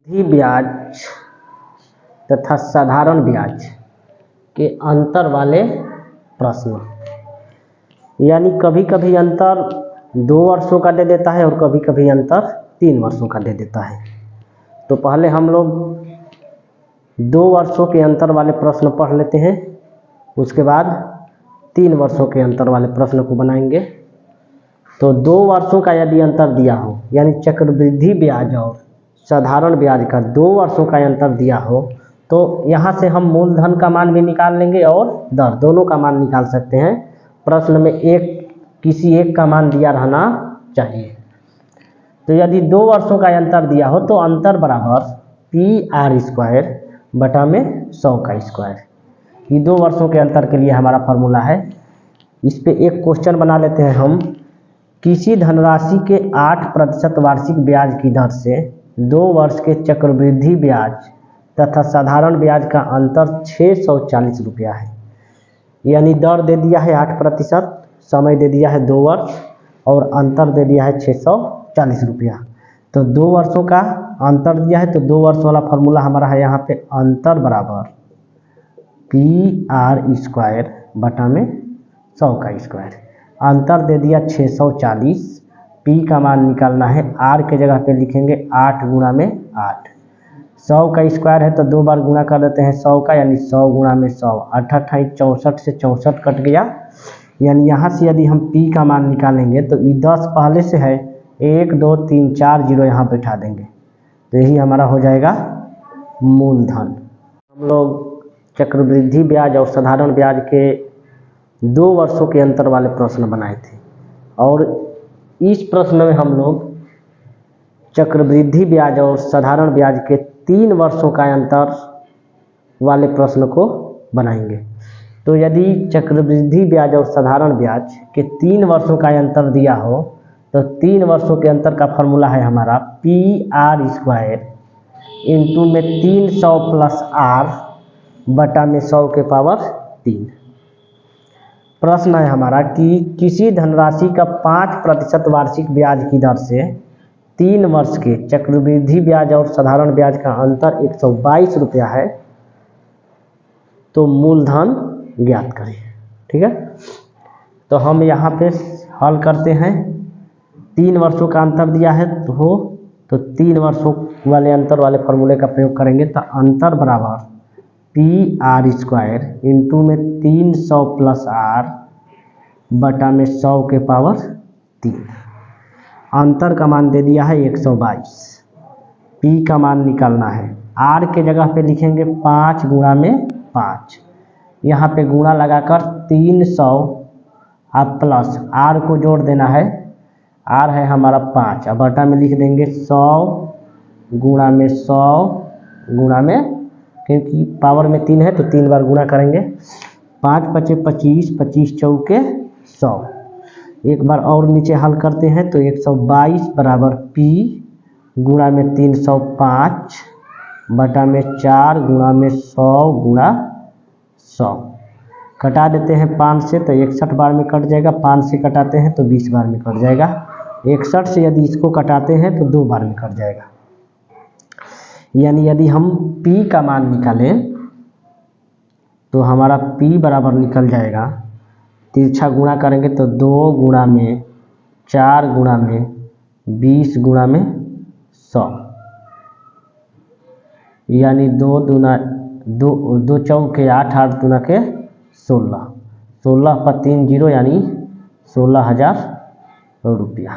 ही ब्याज तथा साधारण ब्याज के अंतर वाले प्रश्न, यानी कभी कभी अंतर 2 वर्षों का दे देता है और कभी कभी अंतर 3 वर्षों का दे देता है। तो पहले हम लोग 2 वर्षों के अंतर वाले प्रश्न पढ़ लेते हैं, उसके बाद 3 वर्षों के अंतर वाले प्रश्न को बनाएंगे। तो 2 वर्षों का यदि अंतर दिया हो, यानी चक्रवृद्धि ब्याज और साधारण ब्याज का 2 वर्षों का अंतर दिया हो, तो यहाँ से हम मूलधन का मान भी निकाल लेंगे और दर दोनों का मान निकाल सकते हैं। प्रश्न में किसी एक का मान दिया रहना चाहिए। तो यदि 2 वर्षों का अंतर दिया हो तो अंतर बराबर PR² बटा में 100 का स्क्वायर। ये 2 वर्षों के अंतर के लिए हमारा फॉर्मूला है। इस पे एक क्वेश्चन बना लेते हैं हम। किसी धनराशि के 8% वार्षिक ब्याज की दर से 2 वर्ष के चक्रवृद्धि ब्याज तथा साधारण ब्याज का अंतर 640 रुपया है। यानी दर दे दिया है 8%, समय दे दिया है 2 वर्ष और अंतर दे दिया है 640 रुपया। तो 2 वर्षों का अंतर दिया है, तो 2 वर्ष वाला फॉर्मूला हमारा है यहाँ पे अंतर बराबर PR² बटा में 100 का स्क्वायर। अंतर दे दिया 640, P का मान निकालना है, R के जगह पे लिखेंगे 8 गुणा में 8। 100 का स्क्वायर है तो 2 बार गुणा कर देते हैं 100 का, यानी 100 गुणा में 100, 8 64 से 64 कट गया। यानी यहाँ से यदि हम P का मान निकालेंगे तो ये 10 पहले से है, 1 2 3 4 0 यहाँ बैठा देंगे, तो यही हमारा हो जाएगा मूलधन। हम लोग चक्रवृद्धि ब्याज और साधारण ब्याज के 2 वर्षों के अंतर वाले प्रश्न बनाए थे, और इस प्रश्न में हम लोग चक्रवृद्धि ब्याज और साधारण ब्याज के 3 वर्षों का अंतर वाले प्रश्न को बनाएंगे। तो यदि चक्रवृद्धि ब्याज और साधारण ब्याज के 3 वर्षों का अंतर दिया हो, तो 3 वर्षों के अंतर का फॉर्मूला है हमारा PR² इंटू में 300 प्लस R बटा में 100 के पावर 3। प्रश्न है हमारा कि किसी धनराशि का 5% वार्षिक ब्याज की दर से 3 वर्ष के चक्रवृद्धि ब्याज और साधारण ब्याज का अंतर 122 रुपया है, तो मूलधन ज्ञात करें। ठीक है, तो हम यहाँ पे हल करते हैं। 3 वर्षों का अंतर दिया है तो 3 वर्षों वाले अंतर वाले फॉर्मूले का प्रयोग करेंगे। तो अंतर बराबर PR² इंटू में 300 प्लस R बटा में 100 के पावर 3। अंतर का मान दे दिया है 122, P का मान निकालना है, R के जगह पे लिखेंगे 5 गुणा में 5, यहाँ पे गुणा लगाकर 300 अब प्लस R को जोड़ देना है, R है हमारा 5, अब बटा में लिख देंगे 100 गुणा में 100 गुणा में, क्योंकि पावर में 3 है तो 3 बार गुणा करेंगे। 5 पचे 25, 25 चौके 100। एक बार और नीचे हल करते हैं तो 122 बराबर P गुणा में 305 बटा में 4 गुणा में 100 गुणा 100। कटा देते हैं 5 से तो 61 बार में कट जाएगा, 5 से कटाते हैं तो 20 बार में कट जाएगा, 61 से यदि इसको कटाते हैं तो 2 बार में कट जाएगा। यानी यदि हम P का मान निकालें तो हमारा P बराबर निकल जाएगा, तिरछा गुणा करेंगे तो 2 गुणा में 4 गुणा में 20 गुणा में 100, यानी 2 चौके 8, 8 दूना के 16, 16 पर 3 0 यानी 16,000 रुपया।